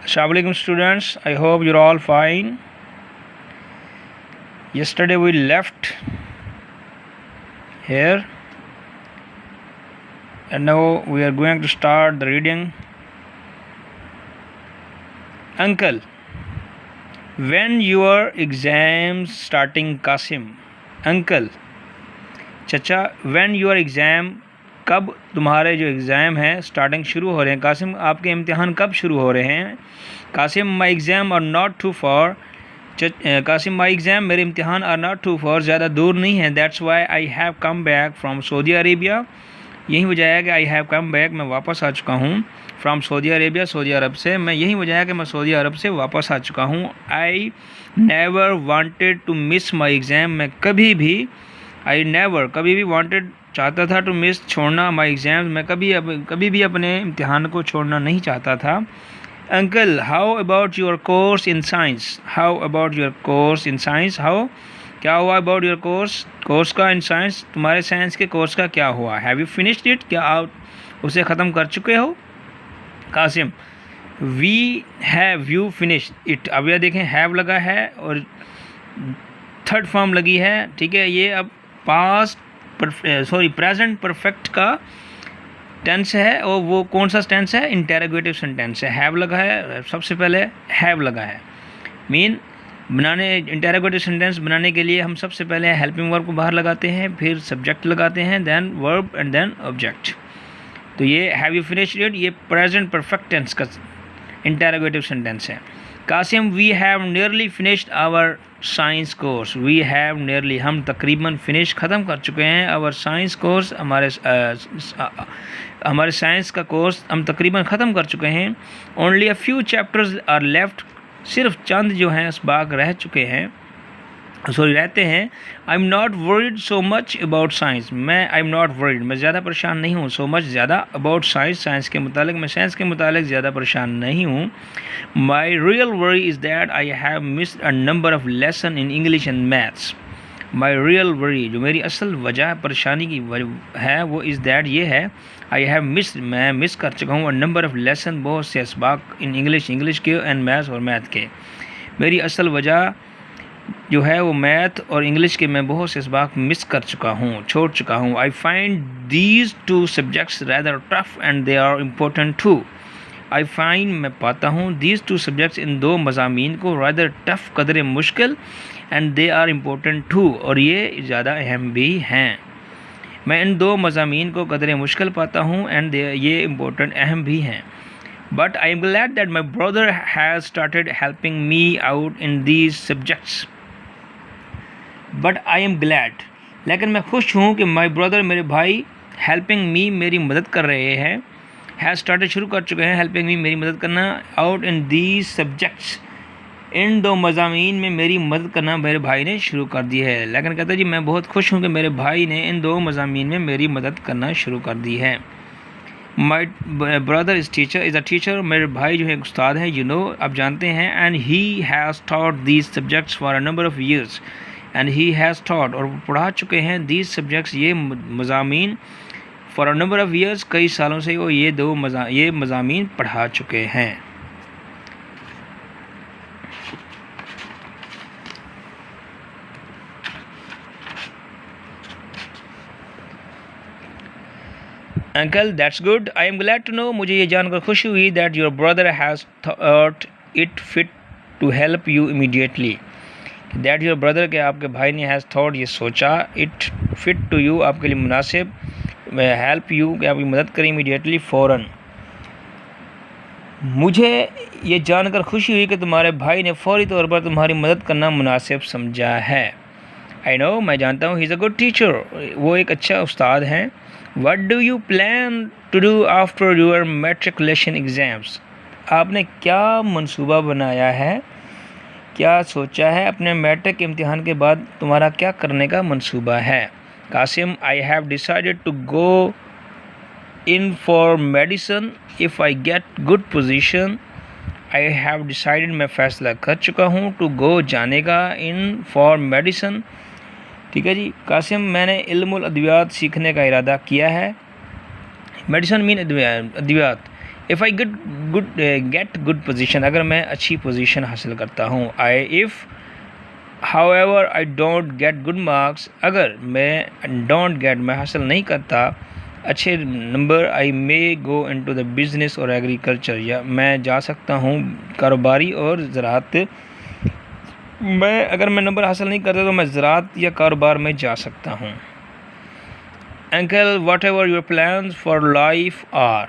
Assalamu alaikum students, I hope you're all fine. Yesterday we left here and now we are going to start the reading. Uncle, when your exams starting? Qasim. Uncle, चचा, when your exam, कब तुम्हारे जो exam हैं starting शुरू हो रहे हैं? कासिम, आपके इम्तिहान कब शुरू हो रहे हैं? Qasim, my exam are not too far. Qasim, my exam, मेरे इम्तिहान आर नॉट टू फॉर, ज़्यादा दूर नहीं है। That's why I have come back from Saudi Arabia. यही वजह है कि आई हैव कम बैक, मैं वापस आ चुका हूँ। फ्राम सऊदी अरेबिया, सऊदी अरब से। मैं यही वजह है कि मैं सऊदी अरब से वापस आ चुका हूँ। I never wanted to miss my exam, मैं कभी भी वांटेड, चाहता था, टू मिस, छोड़ना, माई एग्ज़ाम, मैं कभी भी अपने इम्तिहान को छोड़ना नहीं चाहता था। Uncle, how about your course in science? How about your course in science? How, क्या हुआ अबाउट योर कोर्स का इन साइंस? तुम्हारे साइंस के कोर्स का क्या हुआ? हैव यू फिनिश्ड इट, क्या आप उसे ख़त्म कर चुके हो? Qasim, we have you finished it. अब यह देखें, हैव लगा है और थर्ड फॉर्म लगी है, ठीक है। ये अब प्रेजेंट परफेक्ट का टेंस है और वो कौन सा टेंस है? इंटेरोगेटिव सेंटेंस है। हैव लगा है, सबसे पहले हैव लगा है। मीन बनाने, इंटेरोगेटिव सेंटेंस बनाने के लिए हम सबसे पहले हेल्पिंग वर्ब को बाहर लगाते हैं, फिर सब्जेक्ट लगाते हैं, then verb and then object. तो ये हैव यू फिनिश्ड इट, ये प्रेजेंट परफेक्ट टेंस का इंटेरोगेटिव सेंटेंस है। Qasim, we have nearly finished our science course. We have nearly, हम तकरीबन फिनिश, ख़त्म कर चुके हैं। आवर साइंस कोर्स, हमारे साइंस का कोर्स हम तकरीबन ख़त्म कर चुके हैं। Only a few chapters are left, सिर्फ चंद जो हैं असबाक रहते हैं। I am not worried so much about science, I am not worried, मैं ज़्यादा परेशान नहीं हूँ। सो मच, ज़्यादा, अबाउट साइंस के मुतालिक, मैं साइंस के मुतालिक ज़्यादा परेशान नहीं हूँ। My real worry is that I have missed a number of lesson in English and maths. My real worry, जो मेरी असल वजह परेशानी की है, वो इज़ दैट, ये है, आई हैव मिस्ड, मैं मिस कर चुका हूँ, अ नंबर ऑफ लेसन, बहुत से असबाक, इन इंग्लिश के, एंड मैथ्स, और मैथ के। मेरी असल वजह जो है वो मैथ और इंग्लिश के मैं बहुत से इसबाक मिस कर चुका हूँ, छोड़ चुका हूँ। I find these two subjects rather tough and they are important too. I find, मैं पाता हूँ, दीज टू सब्जेक्ट्स, इन दो मज़ामीन को, रैदर टफ, कदर मुश्किल, and they are important too, और ये ज़्यादा अहम भी हैं। मैं इन दो मज़ामीन को कदर मुश्किल पाता हूँ, एंड ये इम्पोर्टेंट, अहम भी हैं। But I am glad that my brother has started helping me out in these subjects. But I am glad, लेकिन मैं खुश हूँ कि my brother, मेरे भाई, helping me, मेरी मदद कर रहे हैं, has started, शुरू कर चुके हैं, helping me, मेरी मदद करना, out in these subjects, इन दो मज़ामीन में मेरी मदद करना मेरे भाई ने शुरू कर दी है। लेकिन कहता जी, मैं बहुत खुश हूँ कि मेरे भाई ने इन दो मज़ामीन में मेरी मदद करना शुरू कर दी है। My brother is a teacher, मेरे भाई जो है एक उस्ताद है, यू नो, आप जानते हैं। And he has taught these subjects for a number of years, and he has taught, और पढ़ा चुके हैं, दीज सब्जेक्ट्स, ये मज़ामीन, for a number of years, कई सालों से वो ये मज़ामीन पढ़ा चुके हैं। Uncle, that's good, I am glad to know, मुझे ये जानकर खुशी हुई, that your brother has thought it fit to help you immediately. That your brother, के आपके भाई ने, हैज़ थॉट, ये सोचा, इट फिट टू यू, आपके लिए मुनासिब, हेल्प यू, कि आपकी मदद करें, इमीडिएटली, फ़ौरन। मुझे ये जानकर खुशी हुई कि तुम्हारे भाई ने फौरी तौर पर तुम्हारी मदद करना मुनासिब समझा है। आई नो, मैं जानता हूँ, he is a good teacher, वो एक अच्छा उस्ताद हैं। What do you plan to do after your matriculation exams? आपने क्या मंसूबा बनाया है, क्या सोचा है अपने मैट्रिक इम्तिहान के बाद तुम्हारा क्या करने का मंसूबा है? Qasim, I have decided to go in for medicine if I get good position. I have decided, मैं फ़ैसला कर चुका हूँ, to go, जाने का, in for medicine, ठीक है जी। कासिम, मैंने इल्मुल अद्वियात सीखने का इरादा किया है। मेडिसन मीन अद्वियात, if I get good position, अगर मैं अच्छी पोजीशन हासिल करता हूँ। If however I don't get good marks, अगर मैं हासिल नहीं करता अच्छे नंबर, I may go into the business और एग्रीकल्चर, या मैं जा सकता हूँ कारोबारी और ज़राअत। अगर मैं नंबर हासिल नहीं करता तो मैं ज़राअत या कारोबार में जा सकता हूँ। Uncle whatever your plans for life are.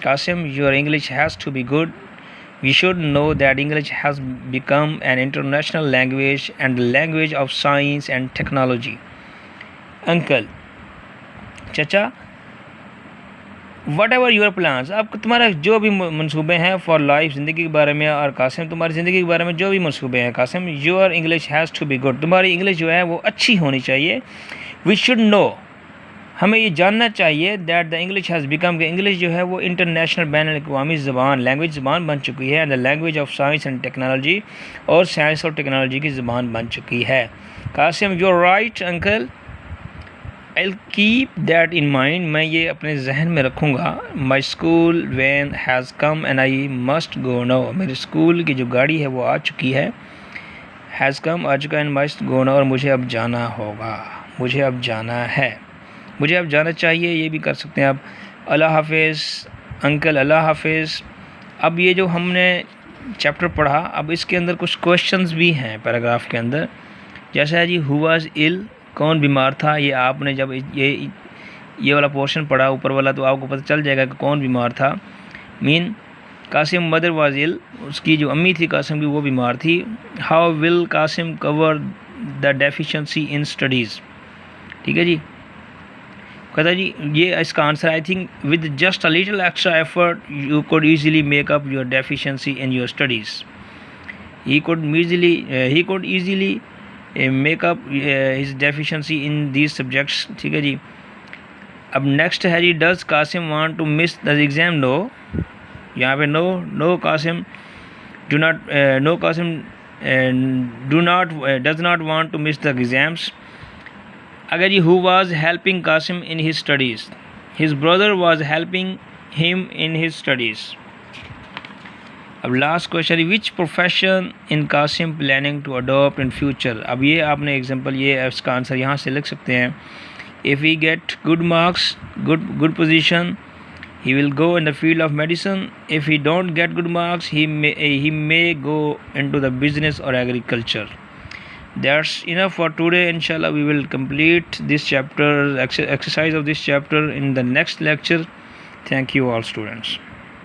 Qasim, your English has to be good. We should know that English has become an international language and the language of science and technology. Uncle, चाचा, whatever your plans, आप तुम्हारा जो भी मंसूबे हैं for life, ज़िंदगी के बारे में, और कासिम तुम्हारी ज़िंदगी के बारे में जो भी मंसूबे हैं, Qasim your English has to be good, तुम्हारी इंग्लिश जो है वो अच्छी होनी चाहिए। वी शुड नो, हमें ये जानना चाहिए that the English has become, कि इंग्लिश जो है वो इंटरनेशनल बैनुल-अक़वामी ज़बान, लैंग्वेज ज़बान बन चुकी है, and the language of science and technology, और साइंस और टेक्नोलॉजी की ज़बान बन चुकी है। Qasim, you are right uncle, I will keep that in mind, मैं ये अपने जहन में रखूँगा। My school van has come and I must go now, मेरे स्कूल की जो गाड़ी है वो आ चुकी है, हैज़ कम आ चुका, एंड मस्ट गो नाउ, और मुझे अब जाना होगा, मुझे अब जाना है, मुझे अब जाना चाहिए, ये भी कर सकते हैं आप। अल्लाह हाफिज़ अंकल, अल्लाह हाफिज़। अब ये जो हमने चैप्टर पढ़ा, अब इसके अंदर कुछ क्वेश्चंस भी हैं पैराग्राफ के अंदर, जैसा है जी, हु वाज इल, कौन बीमार था। ये आपने जब ये वाला पोर्शन पढ़ा ऊपर वाला, तो आपको पता चल जाएगा कि कौन बीमार था। Mean Qasim mother was ill, उसकी जो अम्मी थी कासिम की वो बीमार थी। How will Qasim cover the deficiency in studies, ठीक है जी। कहता जी ये इसका answer, I think with just a little extra effort you could easily make up your deficiency in your studies. He could easily make up his deficiency in these subjects, ठीक है जी। अब नेक्स्ट है जी, does Qasim want to miss the exam. No, यहाँ पे no Qasim do not does not want to miss the exams. अगर जी, who was helping Qasim in his studies, his brother was helping him in his studies. अब last question, which profession in Qasim planning to adopt in future. अब ये आपने example, ये इसका answer यहाँ से लिख सकते हैं। If he gate good marks, good position, he will go in the field of medicine. If he don't get good marks, he may go into the business or agriculture. That's enough for today. Inshallah, we will complete this chapter, exercise of this chapter in the next lecture. Thank you all students.